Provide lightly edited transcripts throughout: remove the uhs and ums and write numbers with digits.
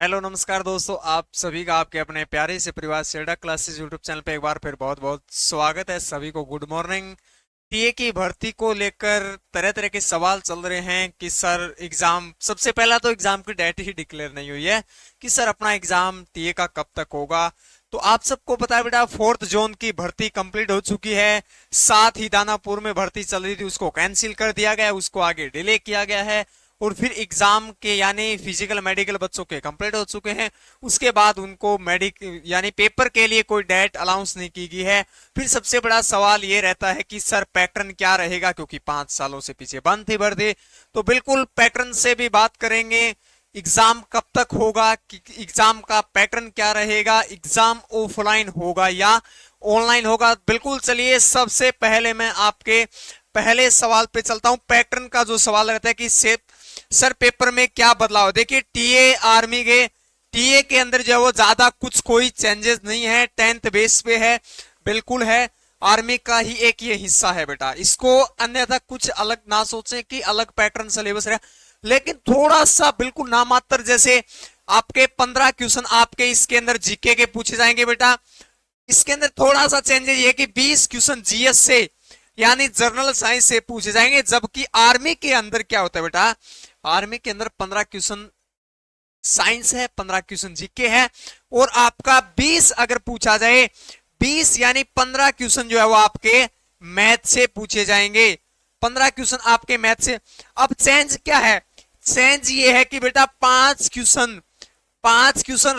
Hello नमस्कार दोस्तों, आप सभी का आपके अपने प्यारे से परिवार सेडा क्लासेस यूट्यूब चैनल पे एक बार फिर बहुत बहुत स्वागत है। सभी को गुड मॉर्निंग। टीए की भर्ती को लेकर तरह तरह के सवाल चल रहे हैं कि सर एग्जाम, सबसे पहला तो एग्जाम की डेट ही डिक्लेयर नहीं हुई है कि सर अपना एग्जाम टीए का कब तक होगा। तो आप सबको पता है बेटा, फोर्थ जोन की भर्ती कंप्लीट हो चुकी है। साथ ही दानापुर में भर्ती चल रही थी, उसको कैंसिल कर दिया गया है, उसको आगे डिले किया गया है। और फिर एग्जाम के यानी फिजिकल मेडिकल बच्चों के कंप्लीट हो चुके हैं। उसके बाद उनको मेडिक यानी पेपर के लिए कोई डेट अनाउंस नहीं की गई है। फिर सबसे बड़ा सवाल ये रहता है कि सर पैटर्न क्या रहेगा, क्योंकि 5 सालों से पीछे बंद थी भर्ती। तो बिल्कुल पैटर्न से भी बात करेंगे। एग्जाम कब तक होगा, एग्जाम का पैटर्न क्या रहेगा, एग्जाम ऑफलाइन होगा या ऑनलाइन होगा। बिल्कुल, चलिए सबसे पहले मैं आपके पहले सवाल पे चलता हूं। पैटर्न का जो सवाल रहता है कि सर पेपर में क्या बदलाव। देखिए, टीए आर्मी के टीए के अंदर जो है वो ज्यादा कुछ कोई चेंजेस नहीं है, 10th बेस पे है। बिल्कुल है, आर्मी का ही एक ये हिस्सा है बेटा, इसको अन्यथा कुछ अलग ना सोचें कि अलग पैटर्न सिलेबस है। लेकिन थोड़ा सा बिल्कुल नामात्र, जैसे आपके 15 क्वेश्चन आपके इसके अंदर जीके के पूछे जाएंगे बेटा। इसके अंदर थोड़ा सा चेंजेस ये कि 20 क्वेश्चन जीएस से यानी जनरल साइंस से पूछे जाएंगे, जबकि आर्मी के अंदर क्या होता है बेटा, आर्मी के अंदर 15 क्वेश्चन साइंस है, 15 क्वेश्चन जीके है। और आपका 20 अगर पूछा जाए, 20 यानी 15 क्वेश्चन जो है वो आपके मैथ से पूछे जाएंगे, 15 क्वेश्चन आपके मैथ से। अब चेंज क्या है, चेंज ये है कि बेटा 5 क्वेश्चन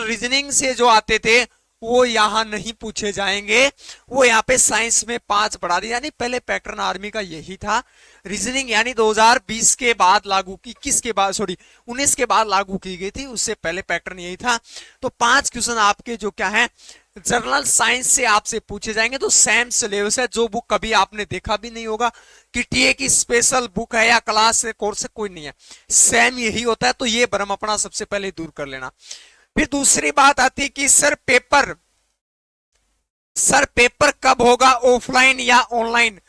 रीजनिंग से जो आते थे वो यहां नहीं पूछे जाएंगे, वो यहाँ पे साइंस में 5 बढ़ा दिया। यानी पहले पैटर्न आर्मी का यही था, रीजनिंग यानी 2020 के बाद लागू, 21 के बाद, सॉरी 19 के बाद लागू की गई थी, उससे पहले पैटर्न यही था। तो 5 क्वेश्चन आपके जो क्या है जनरल साइंस से आपसे पूछे जाएंगे। तो सेम सिलेबस है, जो बुक कभी आपने देखा भी नहीं होगा कि टीए की स्पेशल बुक है या क्लास है, कोर्स है, कोई नहीं है, सेम यही होता है। तो ये भ्रम अपना सबसे पहले दूर कर लेना। फिर दूसरी बात आती है कि सर पेपर कब होगा, ऑफलाइन या ऑनलाइन।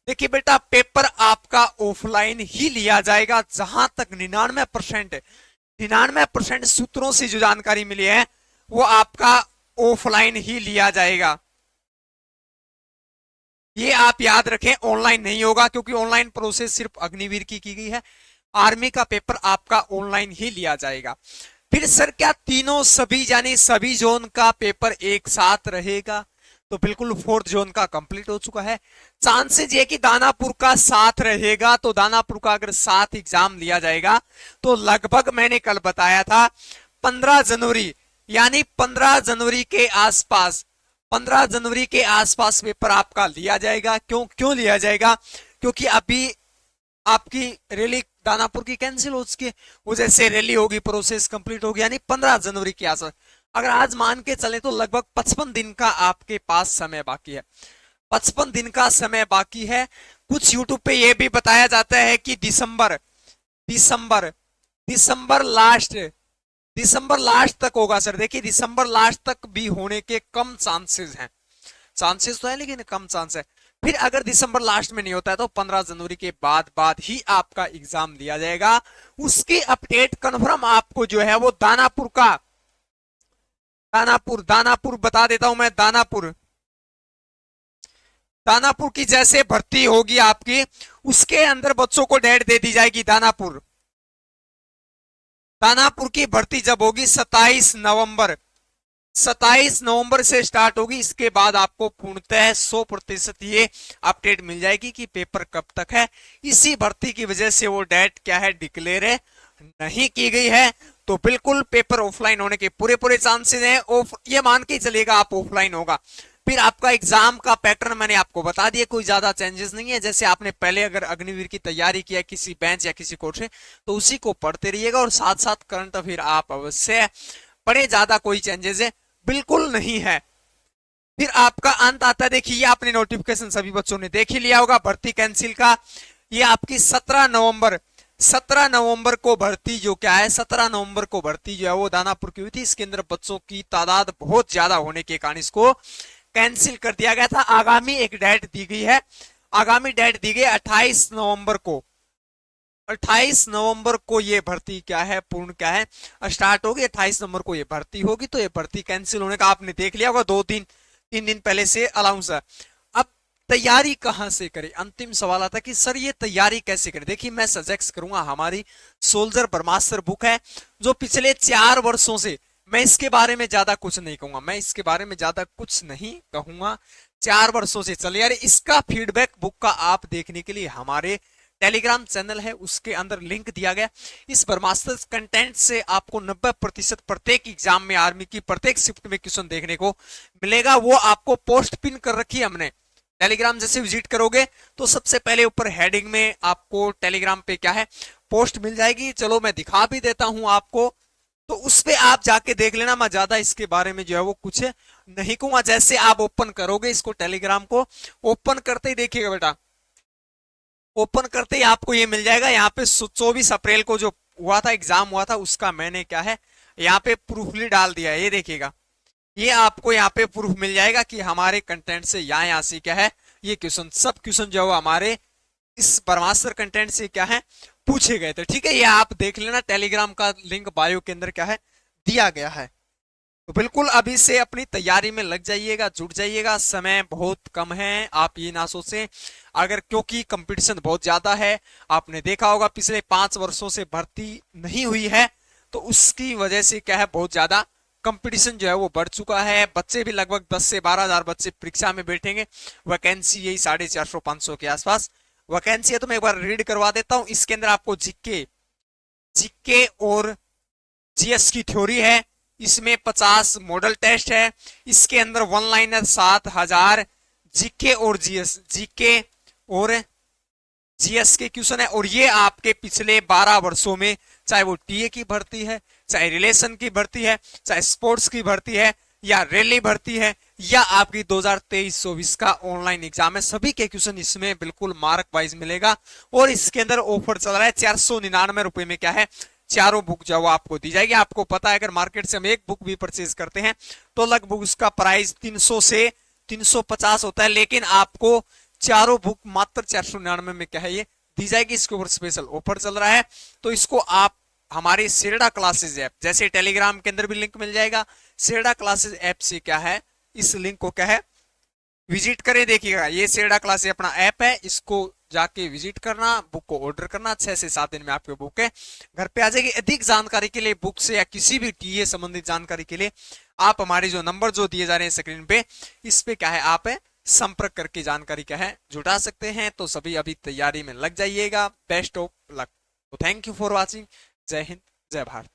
देखिए बेटा, पेपर आपका ऑफलाइन ही लिया जाएगा, जहां तक 99% सूत्रों से जो जानकारी मिली है वो आपका ऑफलाइन ही लिया जाएगा। ये आप याद रखें, ऑनलाइन नहीं होगा, क्योंकि ऑनलाइन प्रोसेस सिर्फ अग्निवीर की गई है। आर्मी का पेपर आपका ऑनलाइन ही लिया जाएगा। फिर सर क्या तीनों सभी यानी सभी जोन का पेपर एक साथ रहेगा। तो बिल्कुल, फोर्थ जोन का कंप्लीट हो चुका है। चांसेस ये कि दानापुर का साथ रहेगा, तो दानापुर का अगर साथ एग्जाम लिया जाएगा तो लगभग मैंने कल बताया था 15 जनवरी, यानी 15 जनवरी के आसपास, 15 जनवरी के आसपास पेपर आपका लिया जाएगा। क्यों क्यों लिया जाएगा, क्योंकि अभी आपकी रैली दानापुर की कैंसिल हो चुकी है, वो जैसे रैली होगी प्रोसेस कंप्लीट होगी, यानी 15 जनवरी के आसपास। अगर आज मान के चले तो लगभग 55 दिन का आपके पास समय बाकी है, 55 दिन का समय बाकी है। कुछ यूट्यूब पे ये भी बताया जाता है कि दिसंबर दिसंबर दिसंबर लास्ट तक होगा। सर देखिए, दिसंबर लास्ट तक भी होने के कम चांसेस हैं, चांसेस तो है लेकिन कम चांस है। फिर अगर दिसंबर लास्ट में नहीं होता है तो 15 जनवरी के बाद ही आपका एग्जाम लिया जाएगा। उसकी अपडेट कन्फर्म आपको जो है वो दानापुर बता देता हूं मैं। दानापुर की जैसे भर्ती होगी आपकी, उसके अंदर बच्चों को डेट दे दी जाएगी। दानापुर की भर्ती जब होगी 27 नवंबर से स्टार्ट होगी। इसके बाद आपको पूर्णतः 100% ये अपडेट मिल जाएगी कि पेपर कब तक है। इसी भर्ती की वजह से वो डेट क्या है, डिक्लेयर नहीं की गई है। तो बिल्कुल पेपर ऑफलाइन होने के पूरे चांसेस हैं। ये मान के चलेगा आप ऑफलाइन होगा। फिर आपका एग्जाम का पैटर्न मैंने आपको बता दिया, कोई ज्यादा चेंजेस नहीं है। जैसे आपने पहले अगर अग्निवीर की तैयारी किया किसी बेंच या किसी कोर्स से, तो उसी को पढ़ते रहिएगा और साथ साथ करंट अफेयर आप अवश्य पढ़े, ज्यादा कोई चेंजेस है बिल्कुल नहीं है। फिर आपका अंत आता है, देखिए आपने नोटिफिकेशन सभी बच्चों ने देख ही लिया होगा भर्ती कैंसिल का। ये आपकी 17 नवंबर को भर्ती जो क्या है, 17 नवंबर को भर्ती जो है वो दानापुर की हुई थी। इसके अंदर बच्चों की तादाद बहुत ज्यादा होने के कारण इसको कैंसिल कर दिया गया था। आगामी एक डेट दी गई है, आगामी डेट दी गई 28 नवंबर को। 28 नवंबर को ये भर्ती क्या है, पूर्ण क्या है, स्टार्ट होगी। 28 नवंबर को ये भर्ती होगी, तो ये भर्ती कैंसिल होने का आपने देख लिया होगा, 2-3 दिन पहले से अनाउंस है। अब तैयारी कहां से करें, अंतिम सवाल आता है कि सर ये तैयारी कैसे करें। देखिए मैं सजेस्ट करूंगा, हमारी सोल्जर ब्रह्मास्त्र बुक है, जो पिछले 4 वर्षों से, मैं इसके बारे में ज्यादा कुछ नहीं कहूंगा, मैं इसके बारे में ज्यादा कुछ नहीं कहूंगा, 4 वर्षों से चल यार। इसका फीडबैक बुक का आप देखने के लिए हमारे टेलीग्राम चैनल है, उसके अंदर लिंक दिया गया। इस ब्रह्मास्त्र कंटेंट से आपको 90% प्रत्येक एग्जाम में, आर्मी की प्रत्येक शिफ्ट में क्वेश्चन देखने को मिलेगा। वो आपको पोस्ट पिन कर रखी है हमने। टेलीग्राम जैसे विजिट करोगे तो सबसे पहले ऊपर हेडिंग में आपको टेलीग्राम पे क्या है, पोस्ट मिल जाएगी। चलो मैं दिखा भी देता हूं आपको, तो उस पे आप जाके देख लेना। मैं ज्यादा इसके बारे में जो है वो कुछ नहीं कहूंगा। जैसे आप ओपन करोगे इसको, टेलीग्राम को ओपन करते ही देखिएगा बेटा, ओपन करते ही आपको ये मिल जाएगा। यहाँ पे 24 अप्रैल को जो हुआ था, एग्जाम हुआ था, उसका मैंने क्या है यहाँ पे प्रूफ भी डाल दिया है। ये देखिएगा, ये आपको यहाँ पे प्रूफ मिल जाएगा कि हमारे कंटेंट से यहाँ से क्या है, ये क्वेश्चन, सब क्वेश्चन जो है हमारे इस ब्रह्मास्त्र कंटेंट से क्या है, पूछे गए थे। ठीक है, ये आप देख लेना, टेलीग्राम का लिंक बायो के अंदर क्या है, दिया गया है। तो बिल्कुल अभी से अपनी तैयारी में लग जाइएगा, जुट जाइएगा, समय बहुत कम है, आप ये ना सोचें। अगर क्योंकि कंपटीशन बहुत ज्यादा है, आपने देखा होगा पिछले 5 वर्षों से भर्ती नहीं हुई है, तो उसकी वजह से क्या है, बहुत ज्यादा कंपटीशन जो है वो बढ़ चुका है। बच्चे भी लगभग 10 से 12 हजार बच्चे परीक्षा में बैठेंगे। वैकेंसी यही 450-500 के आसपास वैकेंसी है। तो मैं एक बार रीड करवा देता हूं। इसके अंदर आपको जीके जीके और जीएस की थ्योरी है, इसमें 50 मॉडल टेस्ट है, इसके अंदर वन लाइनर 7000 जीके और जीएस के क्वेश्चन है। और ये आपके पिछले 12 वर्षों में, चाहे वो टीए की भर्ती है, चाहे रिलेशन की भर्ती है, चाहे स्पोर्ट्स की भर्ती है, या रैली भर्ती है, या आपकी 2023-24 का ऑनलाइन एग्जाम है, सभी के क्वेश्चन इसमें बिल्कुल मार्क वाइज मिलेगा। और इसके अंदर ऑफर चल रहा है, 499 रुपए में क्या है, चारों बुक जो वो आपको दी जाएगी। आपको पता है अगर मार्केट से हम एक बुक भी परचेज करते हैं तो लगभग उसका प्राइस 300 से 350 होता है, लेकिन आपको चारों बुक मात्र 499 में क्या है, ये दी जाएगी। इसके ऊपर स्पेशल ऑफर चल रहा है। तो इसको आप हमारी सेरडा क्लासेज ऐप, जैसे टेलीग्राम के अंदर भी लिंक मिल जाएगा, सेरडा क्लासेज ऐप से क्या है, इस लिंक को क्या है, विजिट करें। देखिएगा, ये सेरडा क्लासेज अपना ऐप है, इसको जाके विजिट करना, बुक को ऑर्डर करना, 6 से 7 दिन में आपकी बुक है घर पे आ जाएगी। अधिक जानकारी के लिए, बुक से या किसी भी टीए संबंधित जानकारी के लिए, आप हमारे जो नंबर जो दिए जा रहे हैं स्क्रीन पे, इस पे क्या है, आप संपर्क करके जानकारी क्या है जुटा सकते हैं। तो सभी अभी तैयारी में लग जाइएगा। Best of luck. तो थैंक यू फॉर वॉचिंग। जय हिंद, जय भारत।